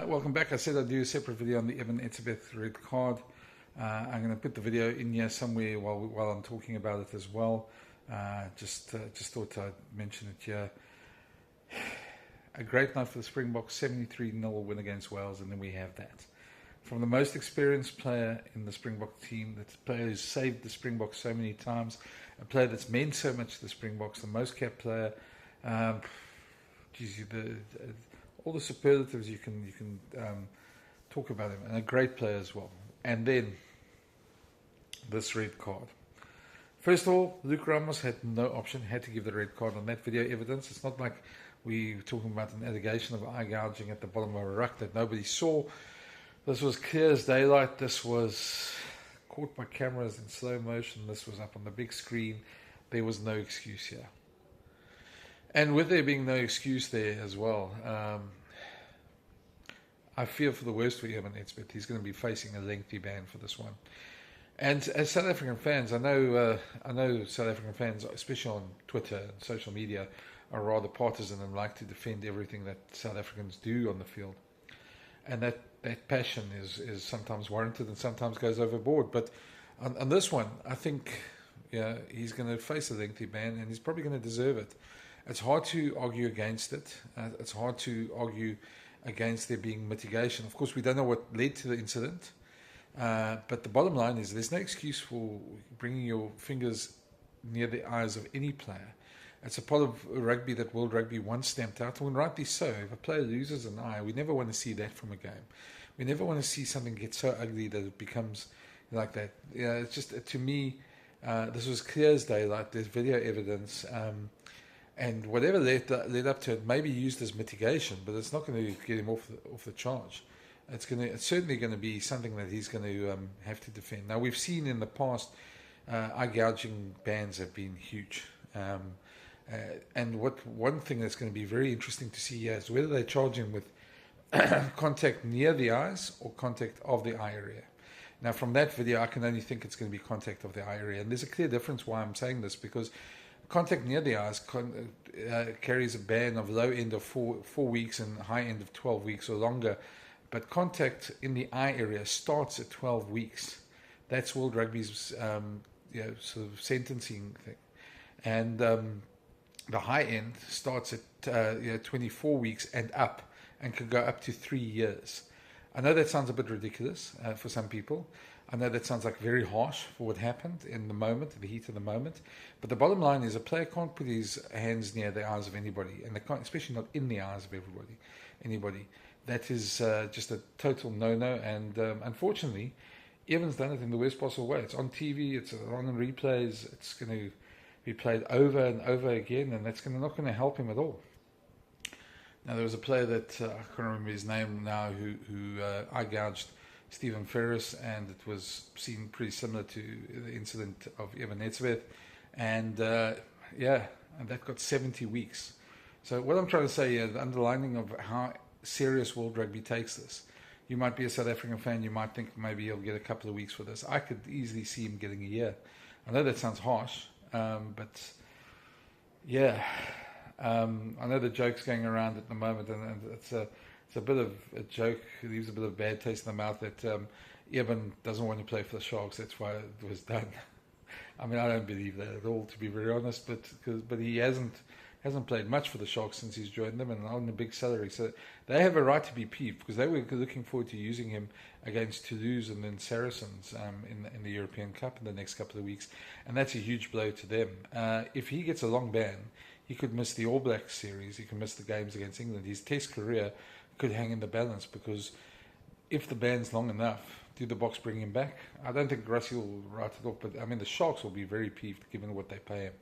Welcome back. I said I'd do a separate video on the Eben red card. I'm going to put the video in here somewhere while I'm talking about it as well. Just thought I'd mention it here. A great night for the Springboks, 73-0 win against Wales, and then we have that. From the most experienced player in the Springbok team, the player who's saved the Springboks so many times, a player that's meant so much to the Springboks, the most capped player. All the superlatives you can talk about him, and a great player as well. And then this red card. First of all, Luke Ramos had no option, had to give the red card on that video evidence. It's not like we were talking about an allegation of eye gouging at the bottom of a ruck that nobody saw. This was clear as daylight. This was caught by cameras in slow motion. This was up on the big screen. There was no excuse here. And with there being no excuse there as well, I fear for the worst for Eben, but he's going to be facing a lengthy ban for this one. And as South African fans, I know South African fans, especially on Twitter and social media, are rather partisan and like to defend everything that South Africans do on the field. And that passion is sometimes warranted and sometimes goes overboard. But on this one, I think he's going to face a lengthy ban, and he's probably going to deserve it. It's hard to argue against it. It's hard to argue against there being mitigation. Of course, we don't know what led to the incident. But the bottom line is there's no excuse for bringing your fingers near the eyes of any player. It's a part of rugby that World Rugby once stamped out, and rightly so. If a player loses an eye, we never want to see that from a game. We never want to see something get so ugly that it becomes like that. It's just, to me, this was clear as daylight. There's video evidence. And whatever led up to it may be used as mitigation, but it's not going to get him off the charge. It's certainly going to be something that he's going to have to defend. Now, we've seen in the past eye gouging bans have been huge. And one thing that's going to be very interesting to see here is whether they charge him with contact near the eyes or contact of the eye area. Now, from that video, I can only think it's going to be contact of the eye area. And there's a clear difference why I'm saying this, because contact near the eyes carries a ban of low end of 4 weeks and high end of 12 weeks or longer. But contact in the eye area starts at 12 weeks. That's World Rugby's sort of sentencing thing. And the high end starts at 24 weeks and up, and can go up to 3 years. I know that sounds a bit ridiculous for some people. I know that sounds like very harsh for what happened in the moment, the heat of the moment. But the bottom line is a player can't put his hands near the eyes of anybody, and they can't, especially not in the eyes of anybody. That is just a total no-no. And unfortunately, Eben's done it in the worst possible way. It's on TV, it's on replays, it's going to be played over and over again, and that's not going to help him at all. Now, there was a player that, I can't remember his name now, who eye gouged Stephen Ferris, and it was seen pretty similar to the incident of Eben and and that got 70 weeks. So what I'm trying to say here, the underlining of how serious World Rugby takes this. You might be a South African fan, you might think maybe he'll get a couple of weeks for this. I could easily see him getting a year. I know that sounds harsh, but yeah, I know the joke's going around at the moment, and it's a bit of a joke. It leaves a bit of bad taste in the mouth that Eben doesn't want to play for the Sharks. That's why it was done. I mean, I don't believe that at all, to be very honest. But he hasn't played much for the Sharks since he's joined them, and on a big salary. So they have a right to be peeved, because they were looking forward to using him against Toulouse and then Saracens in the European Cup in the next couple of weeks, and that's a huge blow to them. If he gets a long ban, he could miss the All Blacks series. He could miss the games against England. His Test career could hang in the balance, because if the ban's long enough, do the Boks bring him back? I don't think Russie will write it off, but I mean the Sharks will be very peeved given what they pay him.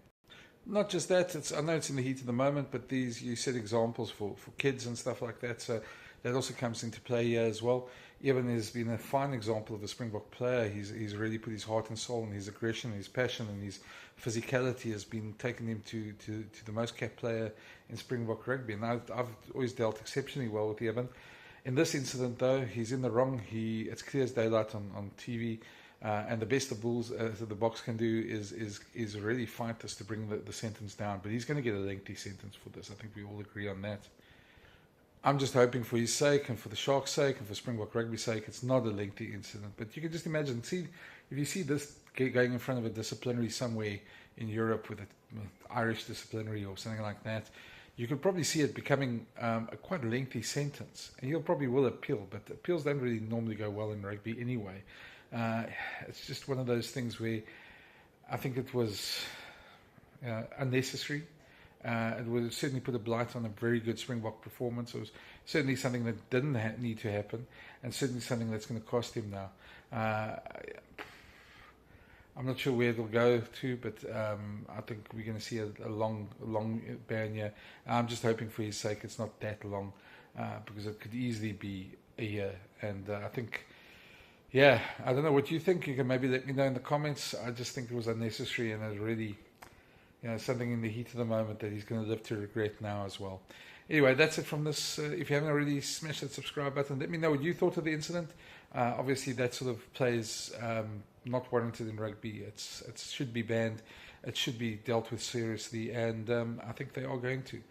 Not just that, I know it's in the heat of the moment, but you set examples for kids and stuff like that, so that also comes into play here as well. Eben has been a fine example of a Springbok player. He's really put his heart and soul, and his aggression, his passion, and his physicality has been taking him to the most capped player in Springbok rugby. And I've always dealt exceptionally well with Eben. In this incident, though, he's in the wrong. It's clear as daylight on TV. And the best the Bulls, the Boks can do is really fight this to bring the sentence down. But he's going to get a lengthy sentence for this. I think we all agree on that. I'm just hoping for his sake and for the Sharks' sake and for Springbok Rugby's sake, it's not a lengthy incident. But you can just imagine, see, if you see this going in front of a disciplinary somewhere in Europe with an Irish disciplinary or something like that, you could probably see it becoming a quite lengthy sentence. And he'll probably will appeal, but appeals don't really normally go well in rugby anyway. It's just one of those things where I think it was unnecessary. It would certainly put a blight on a very good Springbok performance. It was certainly something that didn't need to happen, and certainly something that's going to cost him now. I'm not sure where it'll go to, but I think we're going to see a long ban here. I'm just hoping for his sake it's not that long, because it could easily be a year. And I think, I don't know what you think. You can maybe let me know in the comments. I just think it was unnecessary, and it really, something in the heat of the moment that he's going to live to regret now as well. Anyway, that's it from this. If you haven't already, smash that subscribe button. Let me know what you thought of the incident. Obviously, that sort of plays not warranted in rugby. It should be banned. It should be dealt with seriously, and I think they are going to.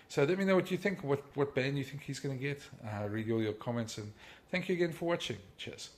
So let me know what you think, what ban you think he's going to get. Read all your comments, and thank you again for watching. Cheers.